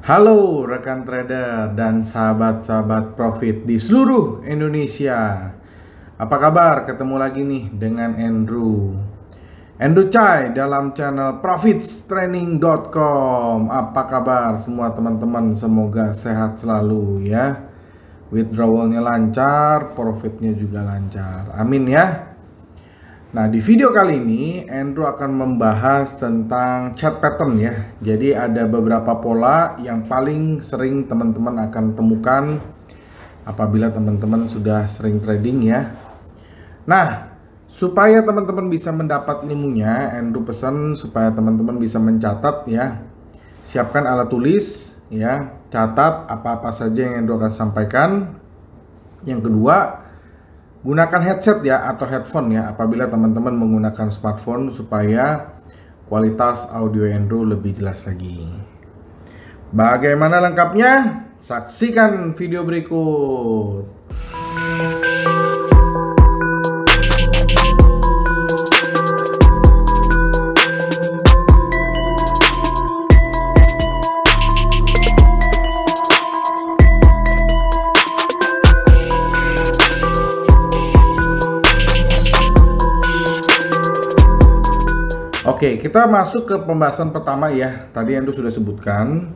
Halo rekan trader dan sahabat-sahabat profit di seluruh Indonesia. Apa kabar? Ketemu lagi nih dengan Andrew Chai dalam channel profitstraining.com. Apa kabar semua teman-teman? Semoga sehat selalu ya. Withdrawalnya lancar, profitnya juga lancar. Amin ya. Nah, di video kali ini Andrew akan membahas tentang chart pattern ya. Jadi ada beberapa pola yang paling sering teman-teman akan temukan apabila teman-teman sudah sering trading ya. Nah, supaya teman-teman bisa mendapat ilmunya, Andrew pesan supaya teman-teman bisa mencatat ya. Siapkan alat tulis ya, catat apa-apa saja yang Andrew akan sampaikan. Yang kedua, gunakan headset ya atau headphone ya apabila teman-teman menggunakan smartphone supaya kualitas audio Andrew lebih jelas lagi. Bagaimana lengkapnya? Saksikan video berikut. Oke, kita masuk ke pembahasan pertama ya. Tadi Andrew sudah sebutkan.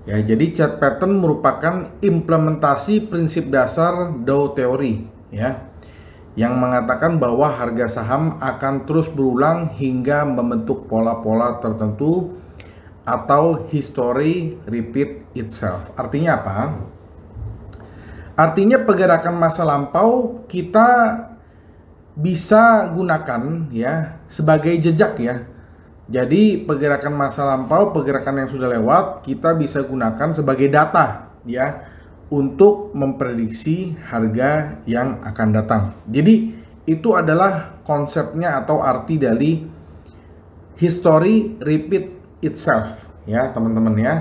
Ya, jadi chart pattern merupakan implementasi prinsip dasar Dow Theory ya, yang mengatakan bahwa harga saham akan terus berulang hingga membentuk pola-pola tertentu atau history repeat itself. Artinya apa? Artinya pergerakan masa lampau kita bisa gunakan ya sebagai jejak ya. Jadi pergerakan masa lampau, pergerakan yang sudah lewat kita bisa gunakan sebagai data ya untuk memprediksi harga yang akan datang. Jadi itu adalah konsepnya atau arti dari history repeat itself ya teman-teman ya.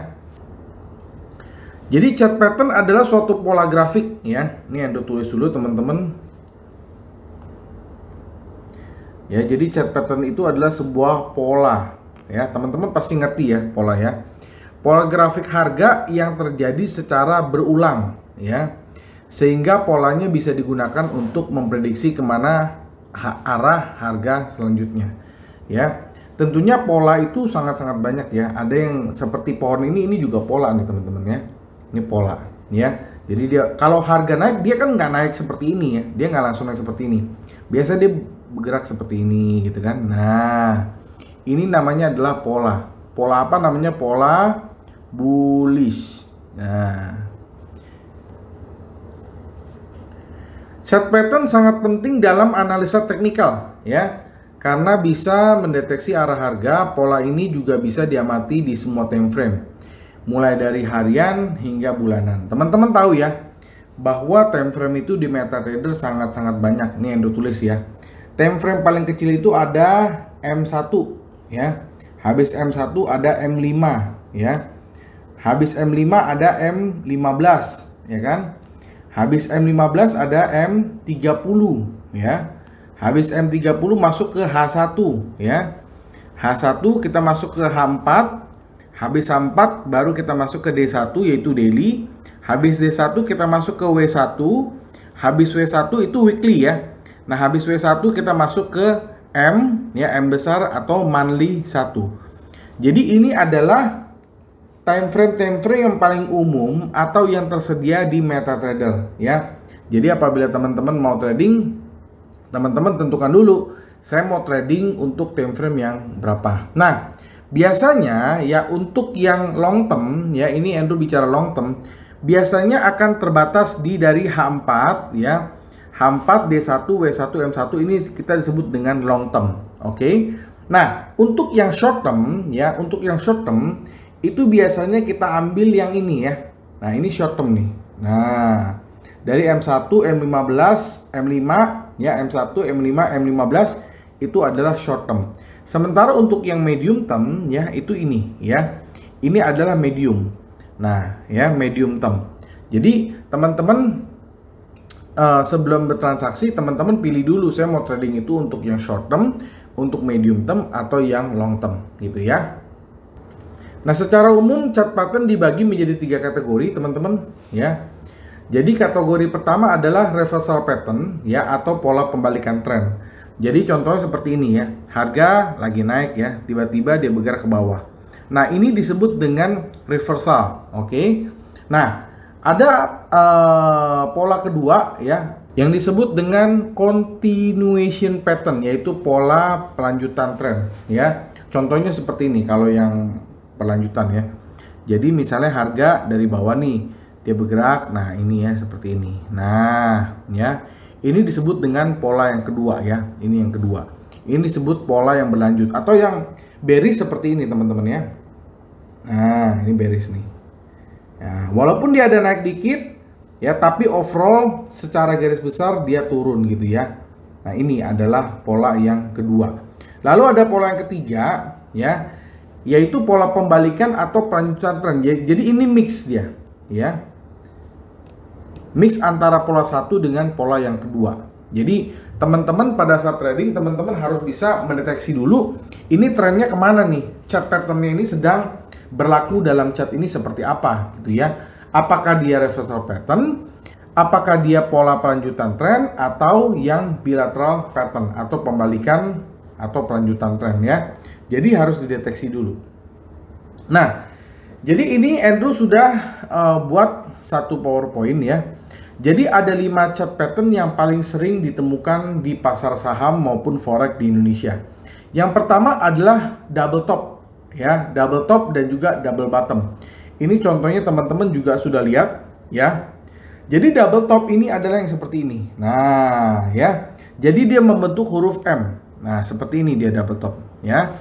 Jadi chart pattern adalah suatu pola grafik ya. Ini Anda tulis dulu teman-teman. Ya, jadi chart pattern itu adalah sebuah pola ya. Teman-teman pasti ngerti ya pola ya. Pola grafik harga yang terjadi secara berulang ya. Sehingga polanya bisa digunakan untuk memprediksi kemana arah harga selanjutnya ya. Tentunya pola itu sangat-sangat banyak ya. Ada yang seperti pohon ini juga pola nih teman-teman ya. Ini pola ya. Jadi dia kalau harga naik dia kan nggak naik seperti ini ya. Dia nggak langsung naik seperti ini. Biasa dia bergerak seperti ini gitu kan. Nah, ini namanya adalah pola. Pola apa namanya? Pola bullish. Nah, chart pattern sangat penting dalam analisa teknikal ya, karena bisa mendeteksi arah harga. Pola ini juga bisa diamati di semua time frame, mulai dari harian hingga bulanan. Teman-teman tahu ya bahwa time frame itu di MetaTrader sangat-sangat banyak. Nih yang ditulis ya. Time frame paling kecil itu ada M1 ya. Habis M1 ada M5 ya. Habis M5 ada M15 ya kan. Habis M15 ada M30 ya. Habis M30 masuk ke H1 ya. H1 kita masuk ke H4. Habis H4 baru kita masuk ke D1 yaitu daily. Habis D1 kita masuk ke W1. Habis W1 itu weekly ya. Nah, habis W1 kita masuk ke M ya, M besar atau monthly 1. Jadi ini adalah time frame yang paling umum atau yang tersedia di MetaTrader ya. Jadi apabila teman-teman mau trading, teman-teman tentukan dulu saya mau trading untuk time frame yang berapa. Nah, biasanya ya untuk yang long term ya, ini Andrew bicara long term, biasanya akan terbatas di dari H4 ya. H4, D1, W1, M1 ini kita disebut dengan long term. Oke. Nah, untuk yang short term ya, untuk yang short term itu biasanya kita ambil yang ini ya. Nah, ini short term nih. Nah, dari M1, M15, M5 ya, M1, M5, M15 itu adalah short term. Sementara untuk yang medium term ya, itu ini ya. Ini adalah medium. Nah, ya medium term. Jadi, teman-teman sebelum bertransaksi teman-teman pilih dulu saya mau trading itu untuk yang short term, untuk medium term atau yang long term gitu ya. Nah, secara umum chart pattern dibagi menjadi 3 kategori, teman-teman, ya. Jadi kategori pertama adalah reversal pattern, ya, atau pola pembalikan tren. Jadi contohnya seperti ini ya, harga lagi naik ya, tiba-tiba dia bergerak ke bawah. Nah, ini disebut dengan reversal, oke? Nah, ada pola kedua ya, yang disebut dengan continuation pattern, yaitu pola pelanjutan tren ya. Contohnya seperti ini kalau yang pelanjutan ya. Jadi misalnya harga dari bawah nih, dia bergerak, nah ini ya seperti ini. Nah, ya. Ini disebut dengan pola yang kedua ya. Ini yang kedua. Ini disebut pola yang berlanjut atau yang bearish seperti ini, teman-teman ya. Nah, ini bearish nih. Ya, walaupun dia ada naik dikit ya, tapi overall secara garis besar dia turun gitu ya. Nah, ini adalah pola yang kedua. Lalu ada pola yang ketiga ya, yaitu pola pembalikan atau pelanjutan tren. Jadi ini mix dia ya. Mix antara pola satu dengan pola yang kedua. Jadi teman-teman pada saat trading, teman-teman harus bisa mendeteksi dulu ini trennya kemana nih, chart patternnya ini sedang berlaku dalam chart ini seperti apa gitu ya. Apakah dia reversal pattern, apakah dia pola pelanjutan tren, atau yang bilateral pattern atau pembalikan atau pelanjutan tren ya. Jadi harus dideteksi dulu. Nah, jadi ini Andrew sudah buat satu PowerPoint ya. Jadi ada 5 chart pattern yang paling sering ditemukan di pasar saham maupun forex di Indonesia. Yang pertama adalah double top ya, double top dan juga double bottom. Ini contohnya teman-teman juga sudah lihat ya. Jadi double top ini adalah yang seperti ini. Nah, ya. Jadi dia membentuk huruf M. Nah, seperti ini dia double top ya.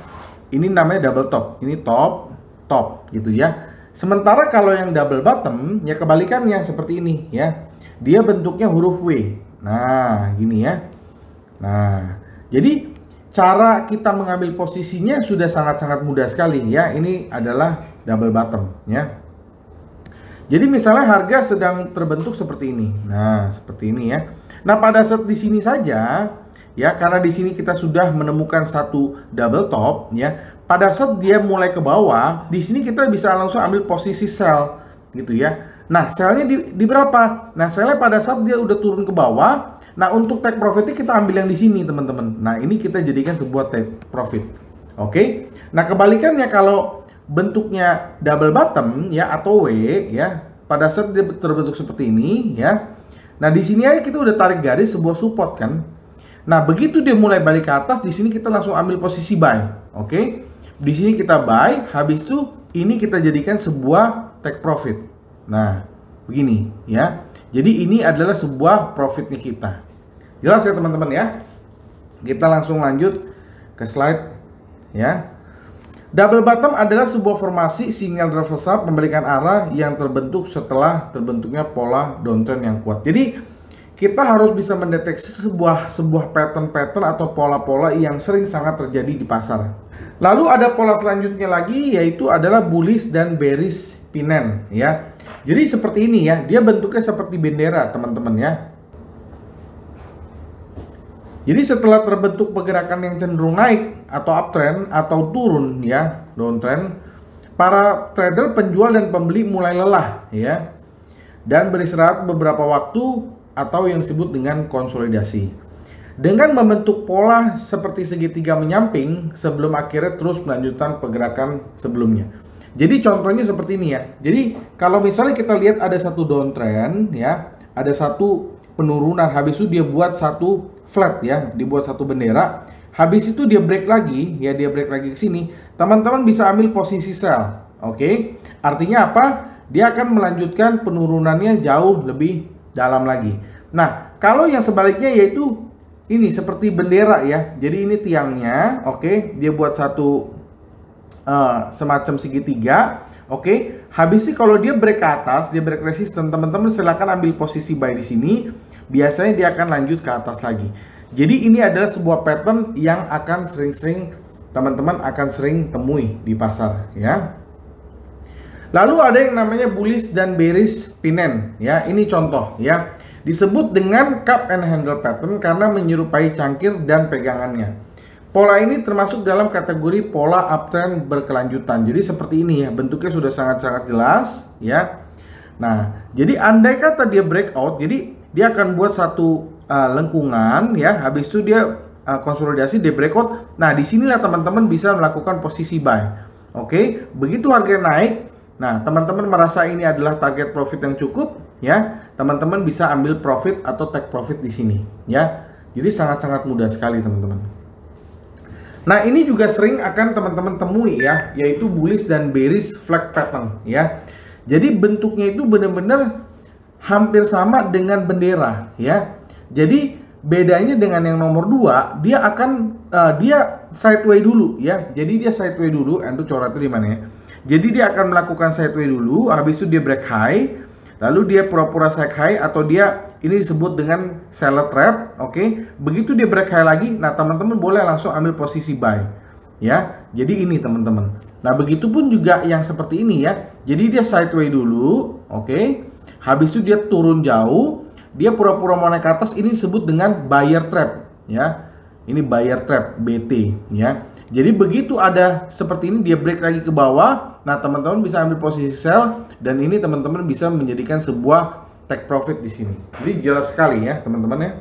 Ini namanya double top. Ini top, top gitu ya. Sementara kalau yang double bottom ya kebalikannya seperti ini ya. Dia bentuknya huruf W. Nah, gini ya. Nah, jadi cara kita mengambil posisinya sudah sangat-sangat mudah sekali ya. Ini adalah double bottom ya. Jadi misalnya harga sedang terbentuk seperti ini. Nah, seperti ini ya. Nah, pada saat di sini saja ya, karena di sini kita sudah menemukan satu double top ya. Pada saat dia mulai ke bawah, di sini kita bisa langsung ambil posisi sell gitu ya. Nah, sellnya di berapa? Nah, sellnya pada saat dia udah turun ke bawah. Nah, untuk take profitnya kita ambil yang di sini, teman-teman. Nah, ini kita jadikan sebuah take profit. Oke. Nah, kebalikannya kalau bentuknya double bottom ya atau W ya, pada saat dia terbentuk seperti ini ya. Nah, di sini aja kita udah tarik garis sebuah support kan. Nah, begitu dia mulai balik ke atas, di sini kita langsung ambil posisi buy. Oke. Di sini kita buy, habis itu ini kita jadikan sebuah take profit. Nah, begini ya. Jadi ini adalah sebuah profitnya kita. Jelas ya teman-teman ya. Kita langsung lanjut ke slide ya. Double bottom adalah sebuah formasi sinyal reversal pembalikan arah yang terbentuk setelah terbentuknya pola downtrend yang kuat. Jadi kita harus bisa mendeteksi sebuah pattern-pattern atau pola-pola yang sering sangat terjadi di pasar. Lalu ada pola selanjutnya lagi, yaitu adalah bullish dan bearish pennant ya. Jadi seperti ini ya, dia bentuknya seperti bendera teman-teman ya. Jadi setelah terbentuk pergerakan yang cenderung naik atau uptrend atau turun ya, downtrend, para trader penjual dan pembeli mulai lelah ya, dan beristirahat beberapa waktu atau yang disebut dengan konsolidasi. Dengan membentuk pola seperti segitiga menyamping sebelum akhirnya terus melanjutkan pergerakan sebelumnya. Jadi contohnya seperti ini ya. Jadi kalau misalnya kita lihat ada satu downtrend ya, ada satu penurunan, habis itu dia buat satu flat ya, dibuat satu bendera, habis itu dia break lagi ya, dia break lagi ke sini, teman-teman bisa ambil posisi sell. Oke. Artinya apa? Dia akan melanjutkan penurunannya jauh lebih dalam lagi. Nah, kalau yang sebaliknya yaitu ini seperti bendera ya. Jadi ini tiangnya, oke, dia buat satu semacam segitiga, oke. Habis itu kalau dia break ke atas, dia break resisten, teman-teman silakan ambil posisi buy di sini. Biasanya dia akan lanjut ke atas lagi. Jadi ini adalah sebuah pattern yang akan sering-sering teman-teman akan sering temui di pasar ya. Lalu ada yang namanya bullish dan bearish pennant ya. Ini contoh ya. Disebut dengan cup and handle pattern karena menyerupai cangkir dan pegangannya. Pola ini termasuk dalam kategori pola uptrend berkelanjutan. Jadi seperti ini ya, bentuknya sudah sangat-sangat jelas ya. Nah, jadi andai kata dia breakout, jadi dia akan buat satu lengkungan ya. Habis itu dia konsolidasi, dia breakout. Nah, disinilah teman-teman bisa melakukan posisi buy. Oke, begitu harga naik, nah teman-teman merasa ini adalah target profit yang cukup ya. Teman-teman bisa ambil profit atau take profit di sini ya. Jadi sangat-sangat mudah sekali teman-teman. Nah, ini juga sering akan teman-teman temui ya, yaitu bullish dan bearish flag pattern ya. Jadi bentuknya itu benar-benar hampir sama dengan bendera ya. Jadi bedanya dengan yang nomor 2, dia akan dia sideway dulu ya. Jadi dia sideway dulu, itu coretnya di mana ya? Jadi dia akan melakukan sideway dulu, habis itu dia break high, lalu dia pura-pura shake high, atau dia ini disebut dengan seller trap. Oke, begitu dia break high lagi, nah teman-teman boleh langsung ambil posisi buy ya. Jadi ini teman-teman. Nah, begitupun juga yang seperti ini ya. Jadi dia sideway dulu, oke. Habis itu dia turun jauh, dia pura-pura mau naik ke atas, ini disebut dengan buyer trap ya. Ini buyer trap BT ya. Jadi begitu ada seperti ini, dia break lagi ke bawah, nah teman-teman bisa ambil posisi sell, dan ini teman-teman bisa menjadikan sebuah take profit di sini. Jadi jelas sekali ya teman-teman ya.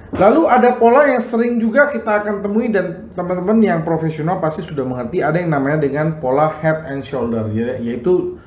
Lalu ada pola yang sering juga kita akan temui, dan teman-teman yang profesional pasti sudah mengerti, ada yang namanya dengan pola head and shoulder ya, yaitu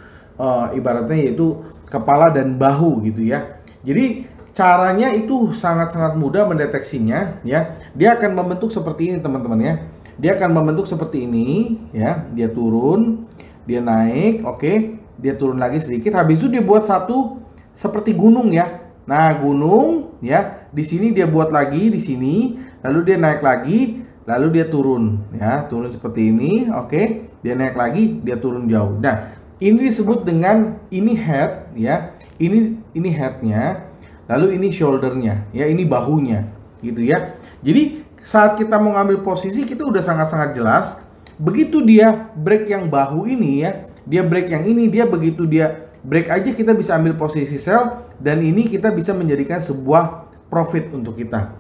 ibaratnya yaitu kepala dan bahu gitu ya. Jadi caranya itu sangat-sangat mudah mendeteksinya ya. Dia akan membentuk seperti ini teman-teman ya. Dia akan membentuk seperti ini ya. Dia turun, dia naik, oke. Dia turun lagi sedikit. Habis itu dia buat satu seperti gunung ya. Nah, gunung ya. Di sini dia buat lagi di sini, lalu dia naik lagi, lalu dia turun ya. Turun seperti ini, oke. Dia naik lagi, dia turun jauh. Nah, ini disebut dengan ini head ya. Ini headnya. Lalu ini shouldernya, ya ini bahunya, gitu ya. Jadi saat kita mau ngambil posisi, kita udah sangat-sangat jelas. Begitu dia break yang bahu ini ya, dia break yang ini, dia begitu dia break aja kita bisa ambil posisi sell, dan ini kita bisa menjadikan sebuah profit untuk kita.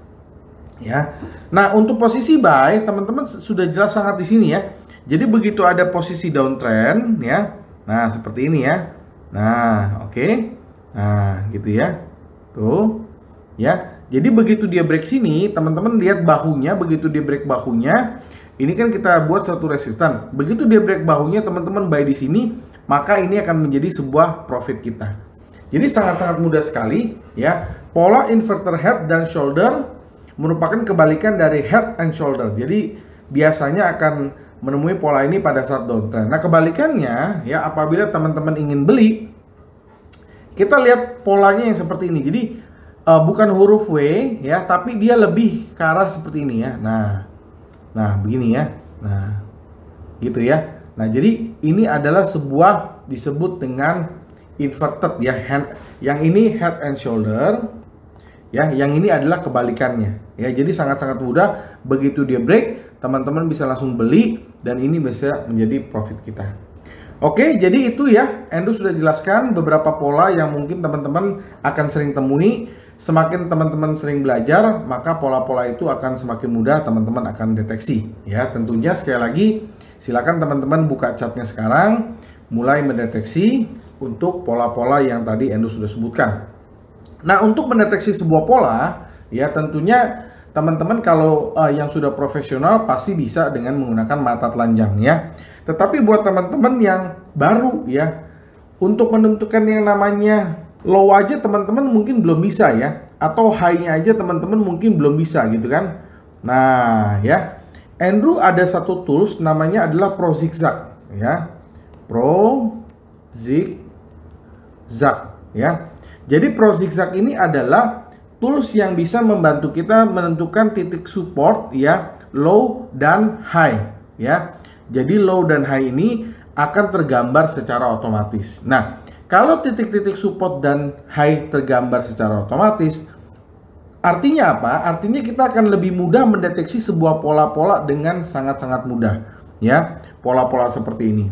Ya. Nah, untuk posisi buy, teman-teman sudah jelas sangat di sini ya. Jadi begitu ada posisi downtrend ya. Nah, seperti ini ya. Nah, oke. Nah, gitu ya. Tuh, ya. Jadi begitu dia break sini, teman-teman lihat bahunya, begitu dia break bahunya, ini kan kita buat satu resistan. Begitu dia break bahunya, teman-teman buy di sini, maka ini akan menjadi sebuah profit kita. Jadi sangat-sangat mudah sekali, ya. Pola inverter head dan shoulder merupakan kebalikan dari head and shoulder. Jadi biasanya akan menemui pola ini pada saat downtrend. Nah, kebalikannya, ya, apabila teman-teman ingin beli, kita lihat polanya yang seperti ini. Jadi bukan huruf W ya, tapi dia lebih ke arah seperti ini ya. Nah begini ya. Nah, gitu ya. Nah, jadi ini adalah sebuah disebut dengan inverted ya, yang ini head and shoulder ya, yang ini adalah kebalikannya ya. Jadi sangat-sangat mudah, begitu dia break, teman-teman bisa langsung beli, dan ini bisa menjadi profit kita. Oke, jadi itu ya, Andrew sudah jelaskan beberapa pola yang mungkin teman-teman akan sering temui. Semakin teman-teman sering belajar, maka pola-pola itu akan semakin mudah teman-teman akan deteksi. Ya, tentunya sekali lagi, silakan teman-teman buka chartnya sekarang, mulai mendeteksi untuk pola-pola yang tadi Andrew sudah sebutkan. Nah, untuk mendeteksi sebuah pola, ya tentunya teman-teman kalau yang sudah profesional pasti bisa dengan menggunakan mata telanjang ya. Tetapi buat teman-teman yang baru ya, untuk menentukan yang namanya low aja teman-teman mungkin belum bisa ya, atau high-nya aja teman-teman mungkin belum bisa gitu kan. Nah ya, Andrew ada satu tools namanya adalah Pro Zigzag ya. Pro Zigzag ya. Jadi Pro Zigzag ini adalah tools yang bisa membantu kita menentukan titik support ya, low dan high ya. Jadi low dan high ini akan tergambar secara otomatis. Nah, kalau titik-titik support dan high tergambar secara otomatis, artinya apa? Artinya kita akan lebih mudah mendeteksi sebuah pola-pola dengan sangat-sangat mudah ya. Pola-pola seperti ini.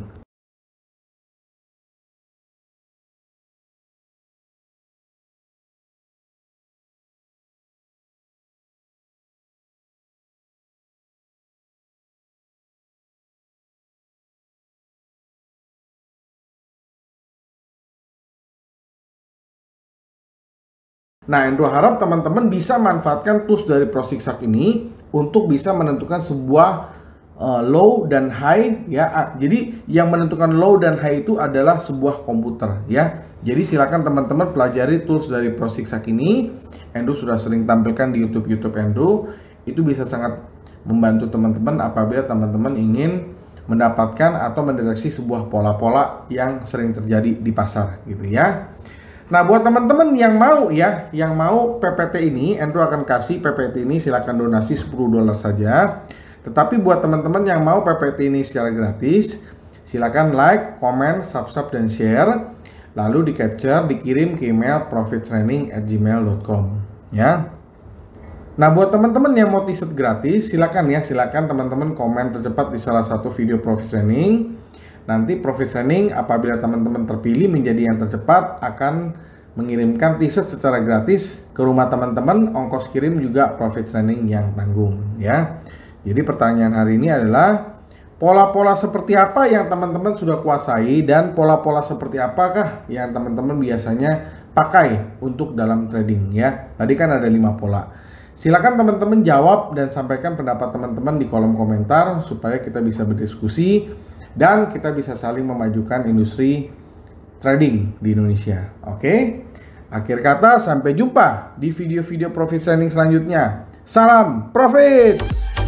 Nah, Andrew harap teman-teman bisa manfaatkan tools dari ProSiksak ini untuk bisa menentukan sebuah low dan high ya. Jadi yang menentukan low dan high itu adalah sebuah komputer ya. Jadi silakan teman-teman pelajari tools dari ProSiksak ini. Andrew sudah sering tampilkan di YouTube Andrew. Itu bisa sangat membantu teman-teman apabila teman-teman ingin mendapatkan atau mendeteksi sebuah pola-pola yang sering terjadi di pasar gitu ya. Nah, buat teman-teman yang mau PPT ini, Andrew akan kasih PPT ini, silakan donasi $10 saja. Tetapi buat teman-teman yang mau PPT ini secara gratis, silakan like, comment, subscribe, dan share. Lalu di capture, dikirim ke email profittraining@gmail.com ya. Nah, buat teman-teman yang mau t-shirt gratis, silakan teman-teman komen tercepat di salah satu video Profit Training. Nanti Profit Training apabila teman-teman terpilih menjadi yang tercepat akan mengirimkan t-shirt secara gratis ke rumah teman-teman, ongkos kirim juga Profit Training yang tanggung ya. Jadi pertanyaan hari ini adalah pola-pola seperti apa yang teman-teman sudah kuasai dan pola-pola seperti apakah yang teman-teman biasanya pakai untuk dalam trading ya. Tadi kan ada 5 pola. Silakan teman-teman jawab dan sampaikan pendapat teman-teman di kolom komentar supaya kita bisa berdiskusi dan kita bisa saling memajukan industri trading di Indonesia. Oke? Akhir kata, sampai jumpa di video-video Profit Training selanjutnya. Salam profit!